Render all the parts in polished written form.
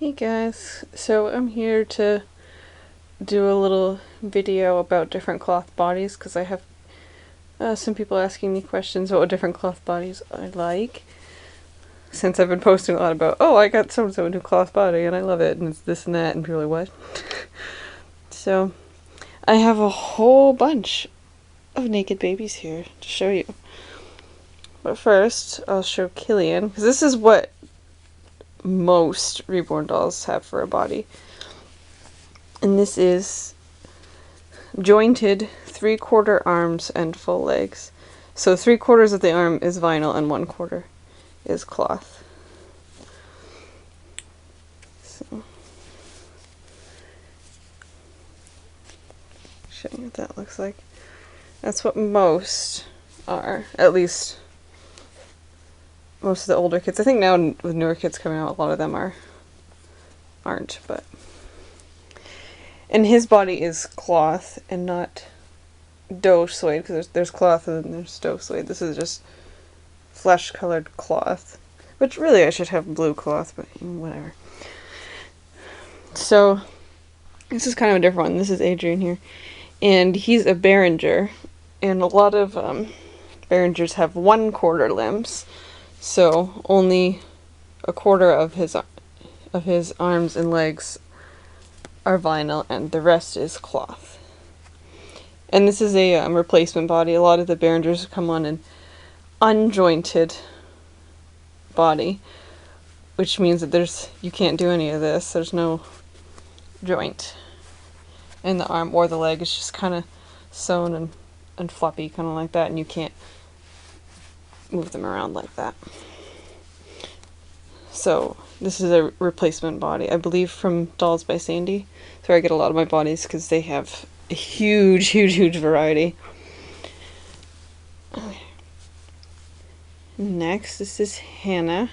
Hey guys, so I'm here to do a little video about different cloth bodies because I have some people asking me questions about what different cloth bodies I like. Since I've been posting a lot about, oh, I got so-and-so a new cloth body and I love it and it's this and that, and people are like, what? So I have a whole bunch of naked babies here to show you. But first, I'll show Killian, because this is what most Reborn dolls have for a body. And this is jointed 3/4 arms and full legs. So 3/4 of the arm is vinyl and 1/4 is cloth. So, show you what that looks like. That's what most are, at least most of the older kids. I think now with newer kids coming out, a lot of them aren't, but. And his body is cloth and not doe suede, because there's cloth and then there's doe suede. This is just flesh colored cloth, which really I should have blue cloth, but whatever. So this is kind of a different one. This is Adrian here, and he's a Behringer, and a lot of Behringers have 1/4 limbs, so only 1/4 of his arms and legs are vinyl and the rest is cloth. And this is a replacement body. A lot of the Behringers come on an unjointed body, which means that you can't do any of this. There's no joint in the arm or the leg. It's just kind of sewn and floppy, kind of like that, and you can't move them around like that. So this is a replacement body, I believe, from Dolls by Sandy. That's where I get a lot of my bodies, because they have a huge variety. Okay. Next, this is Hannah,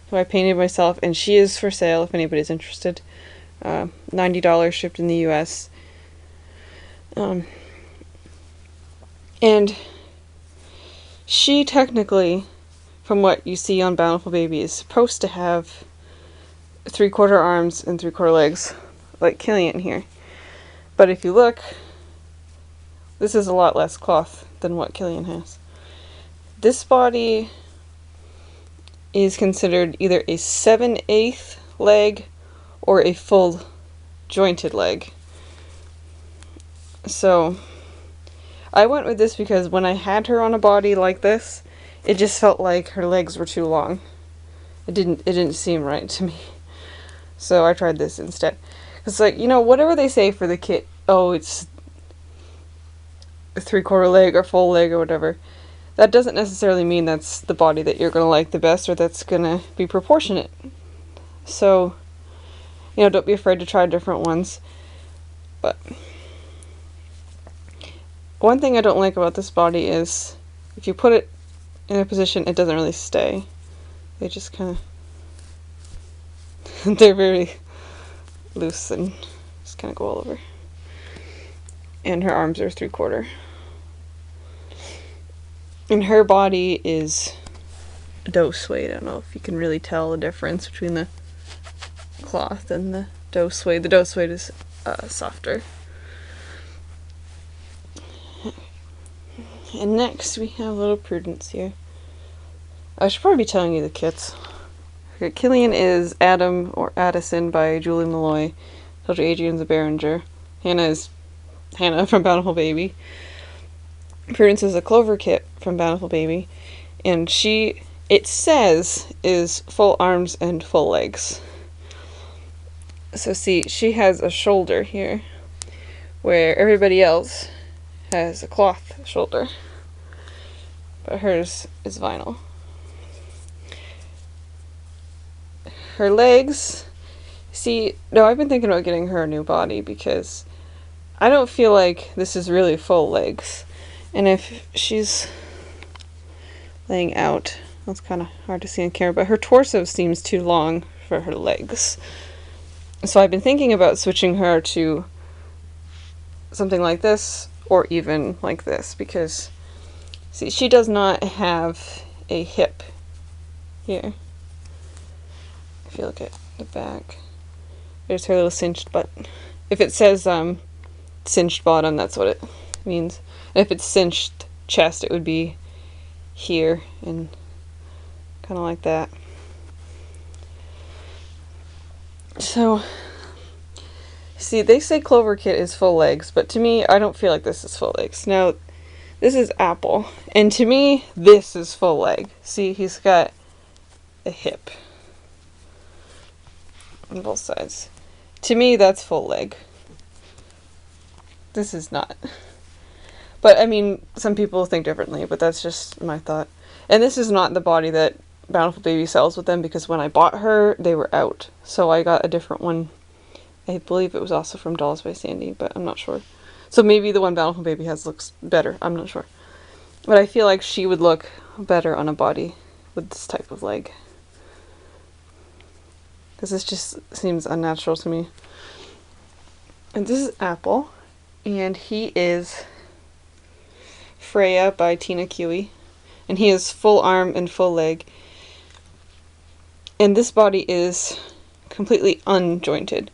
who I painted myself, and she is for sale if anybody's interested. $90 shipped in the US. And she technically, from what you see on Bountiful Baby, is supposed to have 3/4 arms and 3/4 legs, like Killian here. But if you look, this is a lot less cloth than what Killian has. This body is considered either a 7/8 leg or a full jointed leg. So I went with this because when I had her on a body like this, it just felt like her legs were too long. It didn't seem right to me. So I tried this instead. It's like, whatever they say for the kit, oh, it's a 3/4 leg or full leg or whatever, that doesn't necessarily mean that's the body that you're going to like the best or that's going to be proportionate. So, don't be afraid to try different ones. But one thing I don't like about this body is if you put it in a position, it doesn't really stay. They just kind of they're very loose and just kind of go all over. And her arms are 3/4. And her body is doe suede. I don't know if you can really tell the difference between the cloth and the doe suede. The doe suede is softer. And next we have little Prudence here. I should probably be telling you the kits. Okay, Killian is Adam or Addison by Julie Malloy. Told you Adrian's a Behringer. Hannah is Hannah from Bountiful Baby. Prudence is a Clover kit from Bountiful Baby. And it says, is full arms and full legs. So see, she has a shoulder here, where everybody else has a cloth shoulder. But hers is vinyl. Her legs, I've been thinking about getting her a new body because I don't feel like this is really full legs. And if she's laying out, that's kind of hard to see on camera, but her torso seems too long for her legs. So I've been thinking about switching her to something like this or even like this, because see, she does not have a hip here. If you look at the back, There's her little cinched butt. If it says cinched bottom, that's what it means. And if it's cinched chest, it would be here and kind of like that. So, see, they say Clover Kit is full legs, but to me, I don't feel like this is full legs. Now, this is Apple, and to me, this is full leg. See, he's got a hip on both sides. To me, that's full leg. This is not. But, I mean, some people think differently, but that's just my thought. And this is not the body that Bountiful Baby sells with them, because when I bought her, they were out. So I got a different one. I believe it was also from Dolls by Sandy, but I'm not sure. So maybe the one Bountiful Baby has looks better. I'm not sure. But I feel like she would look better on a body with this type of leg. Because this just seems unnatural to me. And this is Apple. And he is Freya by Tina Kiwi. And he is full arm and full leg. And this body is completely unjointed.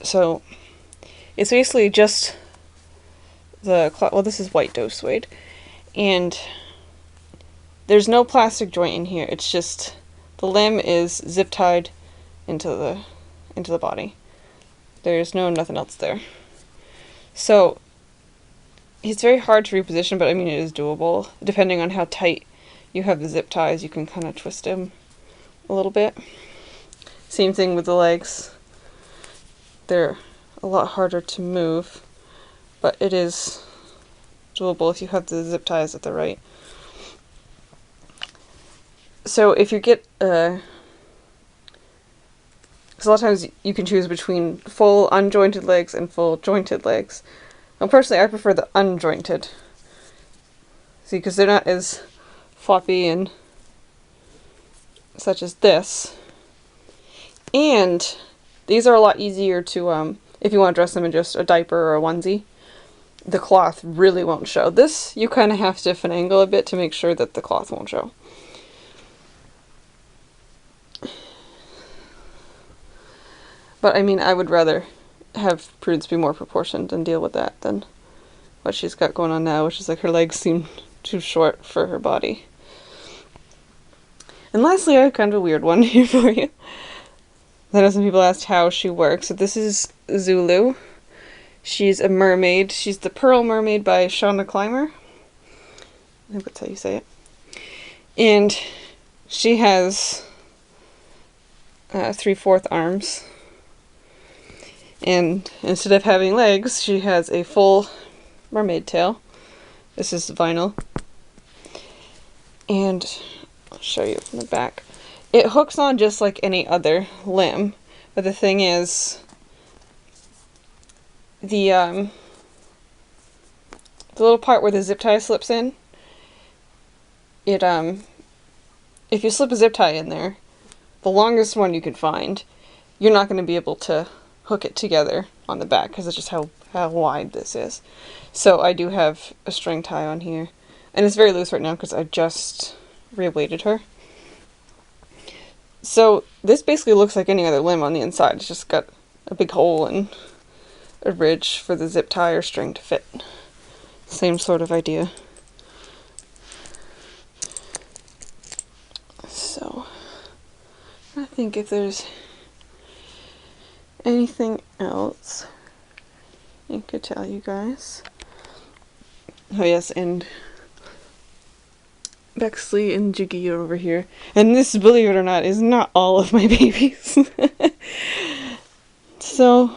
So it's basically just the cloth. Well, this is white doe suede, and there's no plastic joint in here. It's just the limb is zip tied into the body. There's nothing else there. So it's very hard to reposition, but I mean it is doable. Depending on how tight you have the zip ties, you can kind of twist him a little bit. Same thing with the legs. They're a lot harder to move, but it is doable if you have the zip ties at the right. So if you get, because a lot of times you can choose between full unjointed legs and full jointed legs. Well, personally, I prefer the unjointed. See, because they're not as floppy and such as this. And these are a lot easier to, if you want to dress them in just a diaper or a onesie, the cloth really won't show. This, you kind of have to finagle a bit to make sure that the cloth won't show. But I mean, I would rather have Prudence be more proportioned and deal with that than what she's got going on now, which is like her legs seem too short for her body. And lastly, I have kind of a weird one here for you. I know some people asked how she works. So this is Zulu. She's a mermaid. She's the Pearl Mermaid by Shauna Clymer. I think that's how you say it. And she has 3/4 arms. And instead of having legs, she has a full mermaid tail. This is vinyl. And I'll show you from the back. It hooks on just like any other limb, but the thing is, the little part where the zip tie slips in, it if you slip a zip tie in there, the longest one you can find, you're not going to be able to hook it together on the back because it's just how wide this is. So I do have a string tie on here, and it's very loose right now because I just re-weighted her. So this basically looks like any other limb on the inside. It's just got a big hole and a ridge for the zip tie or string to fit. Same sort of idea. So I think if there's anything else I could tell you guys. Oh yes, and Bexley and Jiggy are over here. And this, believe it or not, is not all of my babies. So,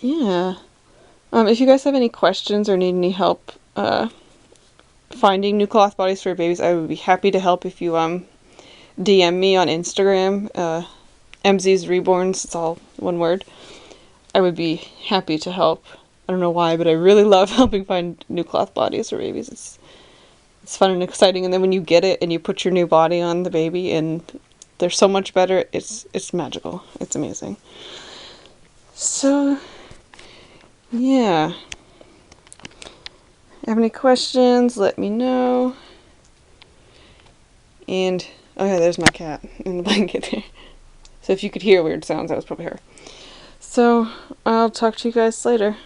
yeah. If you guys have any questions or need any help finding new cloth bodies for your babies, I would be happy to help if you DM me on Instagram. MZ's Reborns, it's all one word. I would be happy to help. I don't know why, but I really love helping find new cloth bodies for babies. It's fun and exciting, and then when you get it and you put your new body on the baby and they're so much better, it's magical. It's amazing. So, yeah. Have any questions, let me know. And, oh yeah, there's my cat in the blanket there. So if you could hear weird sounds, that was probably her. So I'll talk to you guys later.